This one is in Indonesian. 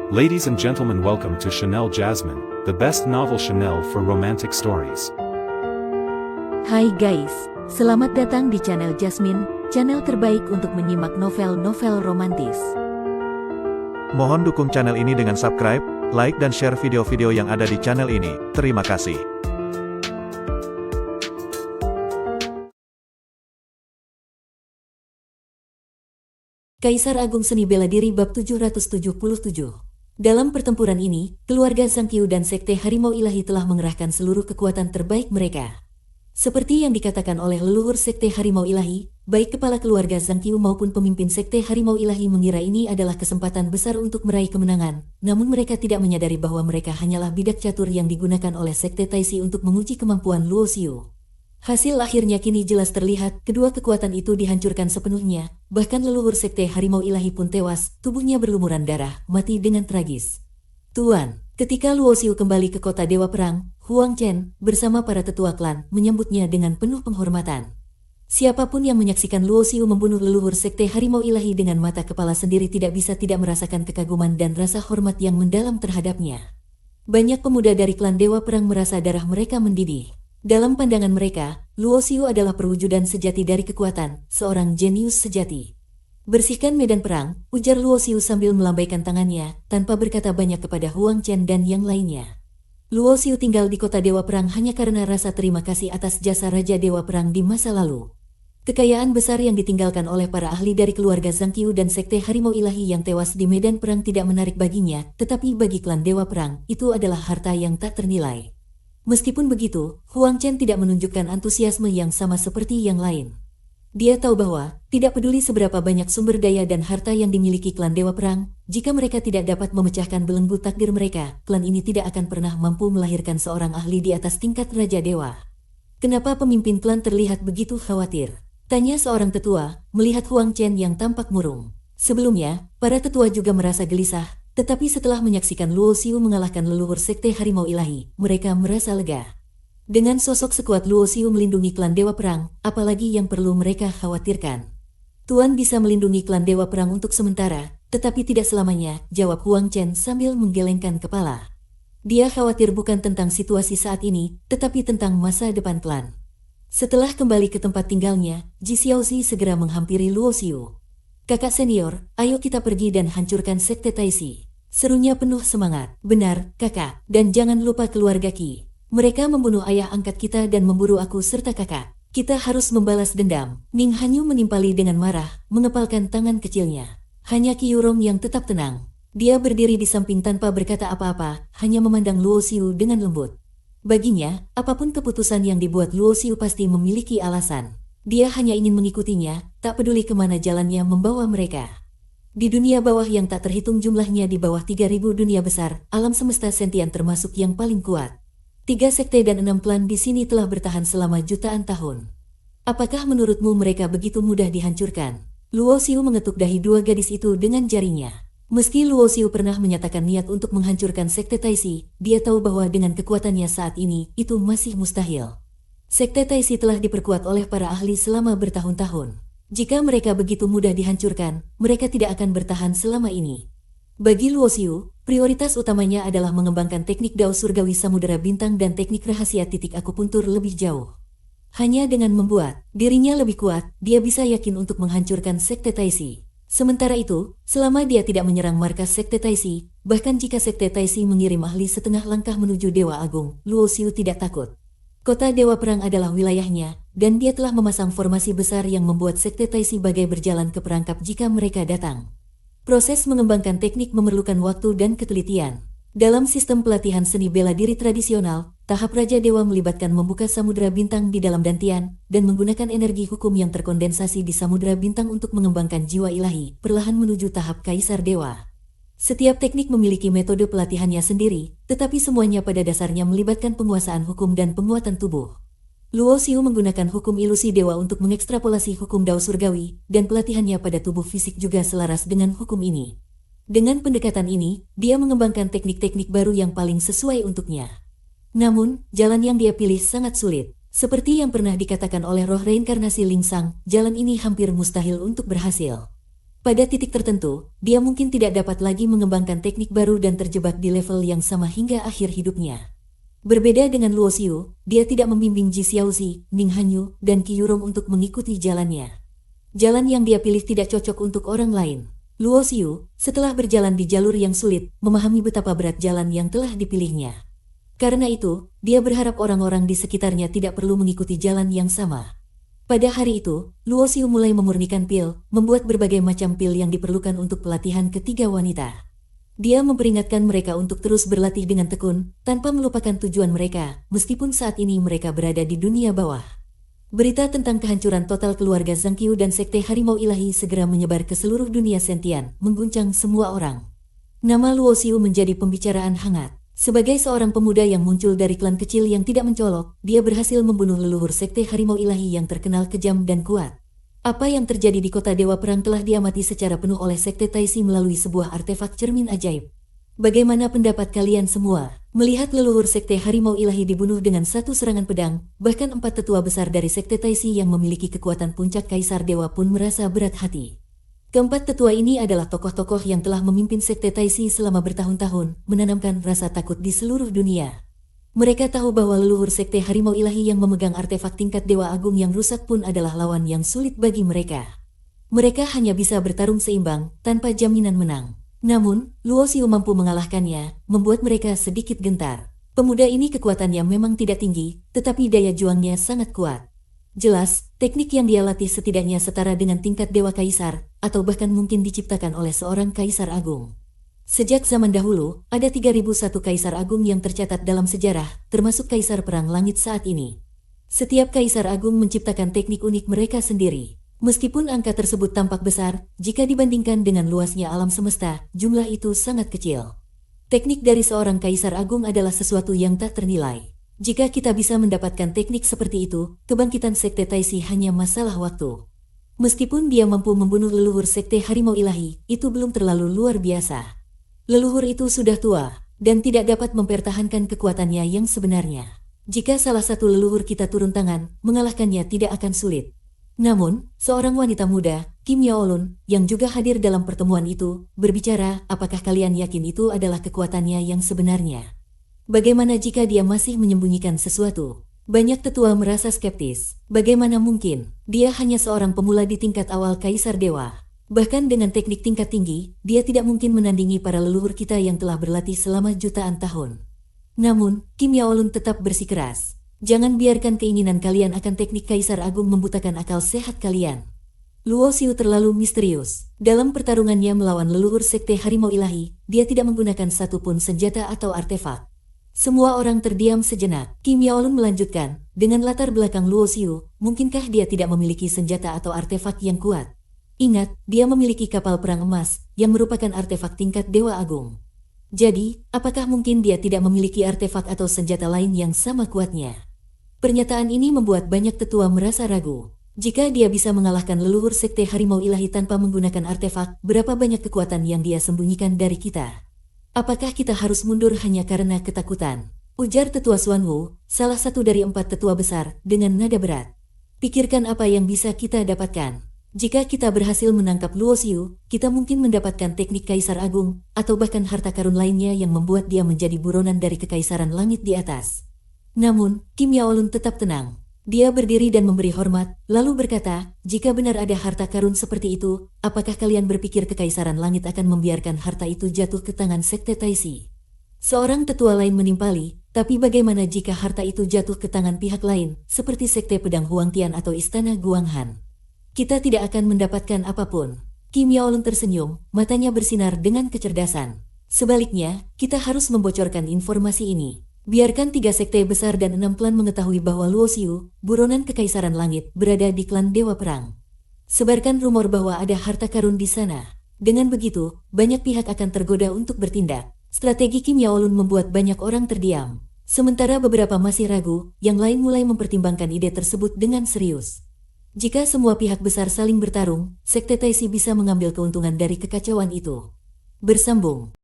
Ladies and gentlemen, welcome to Chanel Jasmine, the best novel Chanel for romantic stories. Hai guys, selamat datang di channel Jasmine, channel terbaik untuk menyimak novel-novel romantis. Mohon dukung channel ini dengan subscribe, like dan share video-video yang ada di channel ini. Terima kasih. Kaisar Agung Seni Bela Diri Bab 777. Dalam pertempuran ini, keluarga Zhang Qiu dan Sekte Harimau Ilahi telah mengerahkan seluruh kekuatan terbaik mereka. Seperti yang dikatakan oleh leluhur Sekte Harimau Ilahi, baik kepala keluarga Zhang Qiu maupun pemimpin Sekte Harimau Ilahi mengira ini adalah kesempatan besar untuk meraih kemenangan, namun mereka tidak menyadari bahwa mereka hanyalah bidak catur yang digunakan oleh Sekte Taixi untuk menguji kemampuan Luo Xiu. Hasil akhirnya kini jelas terlihat, kedua kekuatan itu dihancurkan sepenuhnya, bahkan leluhur Sekte Harimau Ilahi pun tewas, tubuhnya berlumuran darah, mati dengan tragis. Tuan, ketika Luo Xiu kembali ke kota Dewa Perang, Huang Chen, bersama para tetua klan, menyambutnya dengan penuh penghormatan. Siapapun yang menyaksikan Luo Xiu membunuh leluhur Sekte Harimau Ilahi dengan mata kepala sendiri tidak bisa tidak merasakan kekaguman dan rasa hormat yang mendalam terhadapnya. Banyak pemuda dari klan Dewa Perang merasa darah mereka mendidih. Dalam pandangan mereka, Luo Xiu adalah perwujudan sejati dari kekuatan, seorang jenius sejati. Bersihkan medan perang, ujar Luo Xiu sambil melambaikan tangannya, tanpa berkata banyak kepada Huang Chen dan yang lainnya. Luo Xiu tinggal di kota Dewa Perang hanya karena rasa terima kasih atas jasa Raja Dewa Perang di masa lalu. Kekayaan besar yang ditinggalkan oleh para ahli dari keluarga Zhang Qiu dan Sekte Harimau Ilahi yang tewas di medan perang tidak menarik baginya, tetapi bagi klan Dewa Perang, itu adalah harta yang tak ternilai. Meskipun begitu, Huang Chen tidak menunjukkan antusiasme yang sama seperti yang lain. Dia tahu bahwa, tidak peduli seberapa banyak sumber daya dan harta yang dimiliki klan Dewa Perang, jika mereka tidak dapat memecahkan belenggu takdir mereka, klan ini tidak akan pernah mampu melahirkan seorang ahli di atas tingkat Raja Dewa. Kenapa pemimpin klan terlihat begitu khawatir? Tanya seorang tetua, melihat Huang Chen yang tampak murung. Sebelumnya, para tetua juga merasa gelisah. Tetapi setelah menyaksikan Luo Xiu mengalahkan leluhur Sekte Harimau Ilahi, mereka merasa lega. Dengan sosok sekuat Luo Xiu melindungi klan Dewa Perang, apalagi yang perlu mereka khawatirkan. Tuan bisa melindungi klan Dewa Perang untuk sementara, tetapi tidak selamanya, jawab Huang Chen sambil menggelengkan kepala. Dia khawatir bukan tentang situasi saat ini, tetapi tentang masa depan klan. Setelah kembali ke tempat tinggalnya, Ji Xiaozi segera menghampiri Luo Xiu. Kakak senior, ayo kita pergi dan hancurkan Sekte Taixi. Serunya penuh semangat. Benar, kakak, dan jangan lupa keluarga Qi. Mereka membunuh ayah angkat kita dan memburu aku serta kakak. Kita harus membalas dendam. Ning Hanyu menimpali dengan marah, mengepalkan tangan kecilnya. Hanya Qi Yurong yang tetap tenang. Dia berdiri di samping tanpa berkata apa-apa, hanya memandang Luo Xiu dengan lembut. Baginya, apapun keputusan yang dibuat Luo Xiu pasti memiliki alasan. Dia hanya ingin mengikutinya, tak peduli kemana jalannya membawa mereka. Di dunia bawah yang tak terhitung jumlahnya di bawah 3.000 dunia besar, alam semesta sentian termasuk yang paling kuat. 3 sekte dan 6 klan di sini telah bertahan selama jutaan tahun. Apakah menurutmu mereka begitu mudah dihancurkan? Luo Xiu mengetuk dahi dua gadis itu dengan jarinya. Meski Luo Xiu pernah menyatakan niat untuk menghancurkan Sekte Taixi, dia tahu bahwa dengan kekuatannya saat ini, itu masih mustahil. Sekte Taixi telah diperkuat oleh para ahli selama bertahun-tahun. Jika mereka begitu mudah dihancurkan, mereka tidak akan bertahan selama ini. Bagi Luo Xiu, prioritas utamanya adalah mengembangkan teknik Dao Surgawi Samudera Bintang dan teknik rahasia titik akupuntur lebih jauh. Hanya dengan membuat dirinya lebih kuat, dia bisa yakin untuk menghancurkan Sekte Taixi. Sementara itu, selama dia tidak menyerang markas Sekte Taixi, bahkan jika Sekte Taixi mengirim ahli setengah langkah menuju Dewa Agung, Luo Xiu tidak takut. Kota Dewa Perang adalah wilayahnya, dan dia telah memasang formasi besar yang membuat Sekte Taixi bagai berjalan ke perangkap jika mereka datang. Proses mengembangkan teknik memerlukan waktu dan ketelitian. Dalam sistem pelatihan seni bela diri tradisional, tahap Raja Dewa melibatkan membuka Samudera Bintang di dalam dantian, dan menggunakan energi hukum yang terkondensasi di Samudera Bintang untuk mengembangkan jiwa ilahi, perlahan menuju tahap Kaisar Dewa. Setiap teknik memiliki metode pelatihannya sendiri, tetapi semuanya pada dasarnya melibatkan penguasaan hukum dan penguatan tubuh. Luo Xiu menggunakan hukum ilusi dewa untuk mengekstrapolasi hukum Dao Surgawi, dan pelatihannya pada tubuh fisik juga selaras dengan hukum ini. Dengan pendekatan ini, dia mengembangkan teknik-teknik baru yang paling sesuai untuknya. Namun, jalan yang dia pilih sangat sulit. Seperti yang pernah dikatakan oleh roh reinkarnasi Ling Sang, jalan ini hampir mustahil untuk berhasil. Pada titik tertentu, dia mungkin tidak dapat lagi mengembangkan teknik baru dan terjebak di level yang sama hingga akhir hidupnya. Berbeda dengan Luo Xiu, dia tidak membimbing Ji Xiaozi, Ning Hanyu, dan Qi Yurong untuk mengikuti jalannya. Jalan yang dia pilih tidak cocok untuk orang lain. Luo Xiu, setelah berjalan di jalur yang sulit, memahami betapa berat jalan yang telah dipilihnya. Karena itu, dia berharap orang-orang di sekitarnya tidak perlu mengikuti jalan yang sama. Pada hari itu, Luo Xiu mulai memurnikan pil, membuat berbagai macam pil yang diperlukan untuk pelatihan ketiga wanita. Dia memperingatkan mereka untuk terus berlatih dengan tekun, tanpa melupakan tujuan mereka, meskipun saat ini mereka berada di dunia bawah. Berita tentang kehancuran total keluarga Zhang Qiu dan Sekte Harimau Ilahi segera menyebar ke seluruh dunia sentian, mengguncang semua orang. Nama Luo Xiu menjadi pembicaraan hangat. Sebagai seorang pemuda yang muncul dari klan kecil yang tidak mencolok, dia berhasil membunuh leluhur Sekte Harimau Ilahi yang terkenal kejam dan kuat. Apa yang terjadi di kota Dewa Perang telah diamati secara penuh oleh Sekte Taisi melalui sebuah artefak cermin ajaib. Bagaimana pendapat kalian semua? Melihat leluhur Sekte Harimau Ilahi dibunuh dengan satu serangan pedang, bahkan 4 tetua besar dari Sekte Taisi yang memiliki kekuatan puncak Kaisar Dewa pun merasa berat hati. Keempat tetua ini adalah tokoh-tokoh yang telah memimpin Sekte Taisi selama bertahun-tahun, menanamkan rasa takut di seluruh dunia. Mereka tahu bahwa leluhur Sekte Harimau Ilahi yang memegang artefak tingkat Dewa Agung yang rusak pun adalah lawan yang sulit bagi mereka. Mereka hanya bisa bertarung seimbang, tanpa jaminan menang. Namun, Luo Xiu mampu mengalahkannya, membuat mereka sedikit gentar. Pemuda ini kekuatannya memang tidak tinggi, tetapi daya juangnya sangat kuat. Jelas, teknik yang dia latih setidaknya setara dengan tingkat Dewa Kaisar, atau bahkan mungkin diciptakan oleh seorang Kaisar Agung. Sejak zaman dahulu, ada 3001 Kaisar Agung yang tercatat dalam sejarah, termasuk Kaisar Perang Langit saat ini. Setiap Kaisar Agung menciptakan teknik unik mereka sendiri. Meskipun angka tersebut tampak besar, jika dibandingkan dengan luasnya alam semesta, jumlah itu sangat kecil. Teknik dari seorang Kaisar Agung adalah sesuatu yang tak ternilai. Jika kita bisa mendapatkan teknik seperti itu, kebangkitan Sekte Taisi hanya masalah waktu. Meskipun dia mampu membunuh leluhur Sekte Harimau Ilahi, itu belum terlalu luar biasa. Leluhur itu sudah tua, dan tidak dapat mempertahankan kekuatannya yang sebenarnya. Jika salah satu leluhur kita turun tangan, mengalahkannya tidak akan sulit. Namun, seorang wanita muda, Kim Yaolun, yang juga hadir dalam pertemuan itu, berbicara, apakah kalian yakin itu adalah kekuatannya yang sebenarnya? Bagaimana jika dia masih menyembunyikan sesuatu? Banyak tetua merasa skeptis. Bagaimana mungkin? Dia hanya seorang pemula di tingkat awal Kaisar Dewa. Bahkan dengan teknik tingkat tinggi, dia tidak mungkin menandingi para leluhur kita yang telah berlatih selama jutaan tahun. Namun, Kim Yaolun tetap bersikeras. Jangan biarkan keinginan kalian akan teknik Kaisar Agung membutakan akal sehat kalian. Luo Xiu terlalu misterius. Dalam pertarungannya melawan leluhur Sekte Harimau Ilahi, dia tidak menggunakan satupun senjata atau artefak. Semua orang terdiam sejenak. Kim Yaolun melanjutkan, dengan latar belakang Luo Xiu, mungkinkah dia tidak memiliki senjata atau artefak yang kuat? Ingat, dia memiliki kapal perang emas, yang merupakan artefak tingkat Dewa Agung. Jadi, apakah mungkin dia tidak memiliki artefak atau senjata lain yang sama kuatnya? Pernyataan ini membuat banyak tetua merasa ragu. Jika dia bisa mengalahkan leluhur Sekte Harimau Ilahi tanpa menggunakan artefak, berapa banyak kekuatan yang dia sembunyikan dari kita? Apakah kita harus mundur hanya karena ketakutan? Ujar tetua Xuan Wu, salah satu dari 4 tetua besar, dengan nada berat. Pikirkan apa yang bisa kita dapatkan. Jika kita berhasil menangkap Luo Xiu, kita mungkin mendapatkan teknik Kaisar Agung, atau bahkan harta karun lainnya yang membuat dia menjadi buronan dari Kekaisaran Langit di atas. Namun, Kim Yaolun tetap tenang. Dia berdiri dan memberi hormat, lalu berkata, jika benar ada harta karun seperti itu, apakah kalian berpikir Kekaisaran Langit akan membiarkan harta itu jatuh ke tangan Sekte Taisi? Seorang tetua lain menimpali, tapi bagaimana jika harta itu jatuh ke tangan pihak lain, seperti Sekte Pedang Huangtian atau Istana Guanghan? Kita tidak akan mendapatkan apapun. Kim Yaolun tersenyum, matanya bersinar dengan kecerdasan. Sebaliknya, kita harus membocorkan informasi ini. Biarkan 3 sekte besar dan 6 klan mengetahui bahwa Luo Xiu, buronan Kekaisaran Langit, berada di klan Dewa Perang. Sebarkan rumor bahwa ada harta karun di sana. Dengan begitu, banyak pihak akan tergoda untuk bertindak. Strategi Kim Yaolun membuat banyak orang terdiam. Sementara beberapa masih ragu, yang lain mulai mempertimbangkan ide tersebut dengan serius. Jika semua pihak besar saling bertarung, Sekte Taisi bisa mengambil keuntungan dari kekacauan itu. Bersambung.